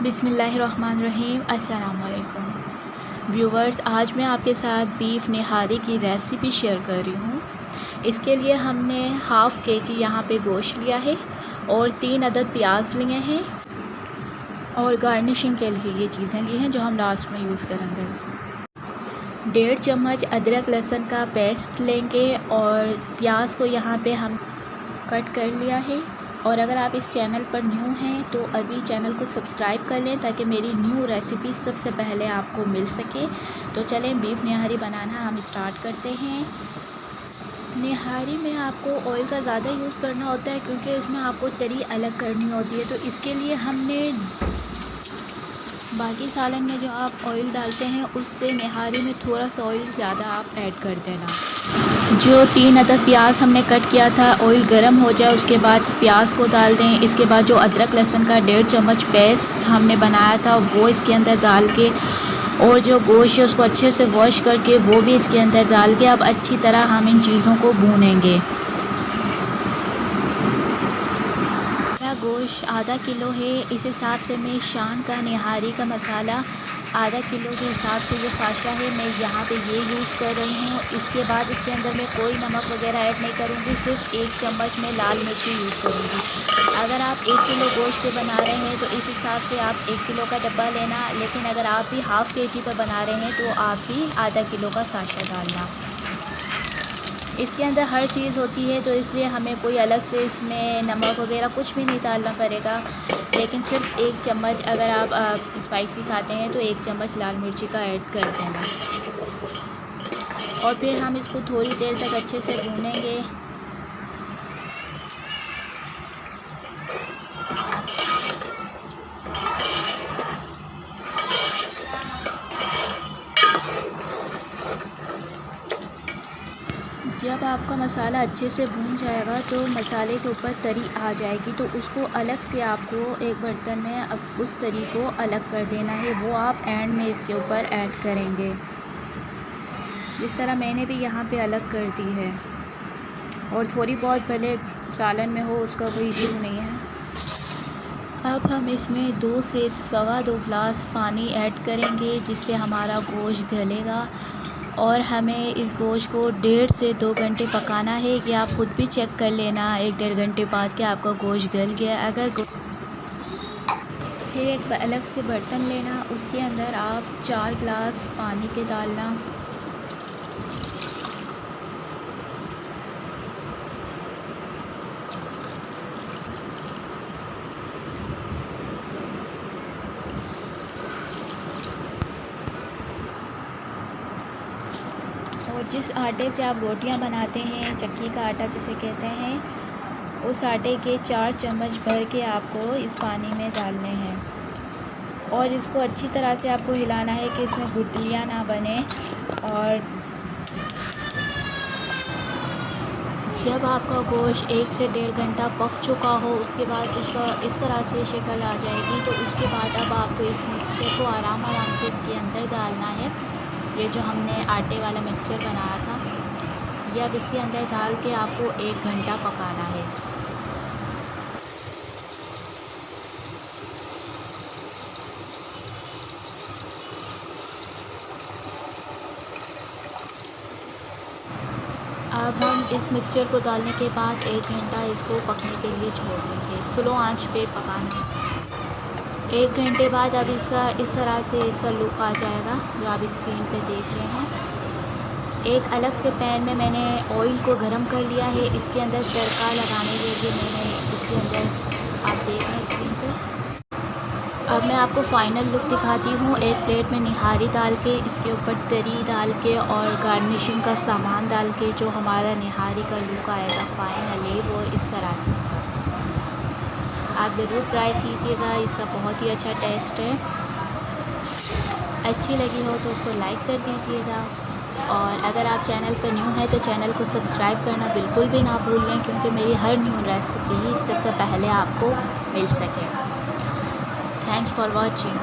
बिस्मिल्लाहिर्रहमानिर्रहीम। अस्सलाम वालेकुम व्यूवर्स, आज मैं आपके साथ बीफ निहारी की रेसिपी शेयर कर रही हूँ। इसके लिए हमने हाफ़ केजी यहाँ पे गोश्त लिया है और 3 अदद प्याज लिए हैं और गार्निशिंग के लिए ये चीज़ें ली हैं जो हम लास्ट में यूज़ करेंगे। 1.5 चम्मच अदरक लहसुन का पेस्ट लेंगे और प्याज को यहाँ पे हम कट कर लिया है। और अगर आप इस चैनल पर न्यू हैं तो अभी चैनल को सब्सक्राइब कर लें ताकि मेरी न्यू रेसिपी सबसे पहले आपको मिल सके। तो चलें बीफ निहारी बनाना हम स्टार्ट करते हैं। निहारी में आपको ऑयल का ज़्यादा यूज़ करना होता है क्योंकि इसमें आपको तरी अलग करनी होती है। तो इसके लिए हमने बाकी सालन में जो आप ऑयल डालते हैं उससे निहारी में थोड़ा सा ऑयल ज़्यादा आप ऐड कर देना। जो 3 अदद प्याज हमने कट किया था, ऑयल गर्म हो जाए उसके बाद प्याज को डाल दें। इसके बाद जो अदरक लहसुन का 1.5 चम्मच पेस्ट हमने बनाया था वो इसके अंदर डाल के और जो गोश्त है उसको अच्छे से वॉश करके वो भी इसके अंदर डाल के अब अच्छी तरह हम इन चीज़ों को भूनेंगे। गोश्त आधा किलो है, इस हिसाब से मैं शान का निहारी का मसाला आधा किलो के हिसाब से जो साशा है मैं यहाँ पे ये यूज़ कर रही हूँ। इसके बाद इसके अंदर मैं कोई नमक वगैरह ऐड नहीं करूँगी, सिर्फ 1 चम्मच में लाल मिर्ची यूज़ करूँगी। अगर आप 1 किलो गोश्त पे बना रहे हैं तो इस हिसाब से आप 1 किलो का डब्बा लेना, लेकिन अगर आप भी हाफ़ केजी पर बना रहे हैं तो आप भी आधा किलो का साशा डालना। इसके अंदर हर चीज़ होती है तो इसलिए हमें कोई अलग से इसमें नमक वगैरह कुछ भी नहीं डालना पड़ेगा, लेकिन सिर्फ 1 चम्मच अगर आप स्पाइसी खाते हैं तो 1 चम्मच लाल मिर्ची का ऐड कर देना। और फिर हम इसको थोड़ी देर तक अच्छे से भूनेंगे। जब आपका मसाला अच्छे से भून जाएगा तो मसाले के ऊपर तरी आ जाएगी तो उसको अलग से आपको एक बर्तन में अब उस तरी को अलग कर देना है, वो आप एंड में इसके ऊपर ऐड करेंगे। जिस तरह मैंने भी यहाँ पे अलग कर दी है। और थोड़ी बहुत भले सालन में हो उसका कोई इशू नहीं है। अब हम इसमें 2 से सवा 2 गिलास पानी ऐड करेंगे जिससे हमारा गोश्त गलेगा। और हमें इस गोश्त को 1.5 से 2 घंटे पकाना है कि आप ख़ुद भी चेक कर लेना 1-1.5 घंटे बाद कि आपका गोश्त गल गया। अगर फिर एक अलग से बर्तन लेना, उसके अंदर आप 4 गिलास पानी के डालना। और जिस आटे से आप रोटियां बनाते हैं, चक्की का आटा जिसे कहते हैं, उस आटे के 4 चम्मच भर के आपको इस पानी में डालने हैं। और इसको अच्छी तरह से आपको हिलाना है कि इसमें गुठलियाँ ना बने। और जब आपका गोश्त 1 से 1.5 घंटा पक चुका हो उसके बाद इसका इस तरह से शक्ल आ जाएगी तो उसके बाद अब आपको इस मिक्सचर को आराम से इसके अंदर डालना है। ये जो हमने आटे वाला मिक्सचर बनाया था ये अब इसके अंदर डाल के आपको 1 घंटा पकाना है। अब हम इस मिक्सचर को डालने के बाद 1 घंटा इसको पकने के लिए छोड़ देंगे। स्लो आंच पे पकाना। 1 घंटे बाद अब इसका इस तरह से इसका लुक आ जाएगा जो आप स्क्रीन पे देख रहे हैं। एक अलग से पैन में मैंने ऑयल को गरम कर लिया है। इसके अंदर तड़का लगाने के लिए मैंने इसके अंदर आप देख रहे हैं स्क्रीन पे। अब मैं आपको फ़ाइनल लुक दिखाती हूँ। एक प्लेट में निहारी डाल के इसके ऊपर तरी डाल के और गार्निशिंग का सामान डाल के जो हमारा निहारी का लुक आएगा फाइनली वो इस तरह से। आप ज़रूर ट्राई कीजिएगा, इसका बहुत ही अच्छा टेस्ट है। अच्छी लगी हो तो उसको लाइक कर दीजिएगा। और अगर आप चैनल पर न्यू हैं तो चैनल को सब्सक्राइब करना बिल्कुल भी ना भूलें क्योंकि मेरी हर न्यू रेसिपी सबसे पहले आपको मिल सके। Thanks for watching.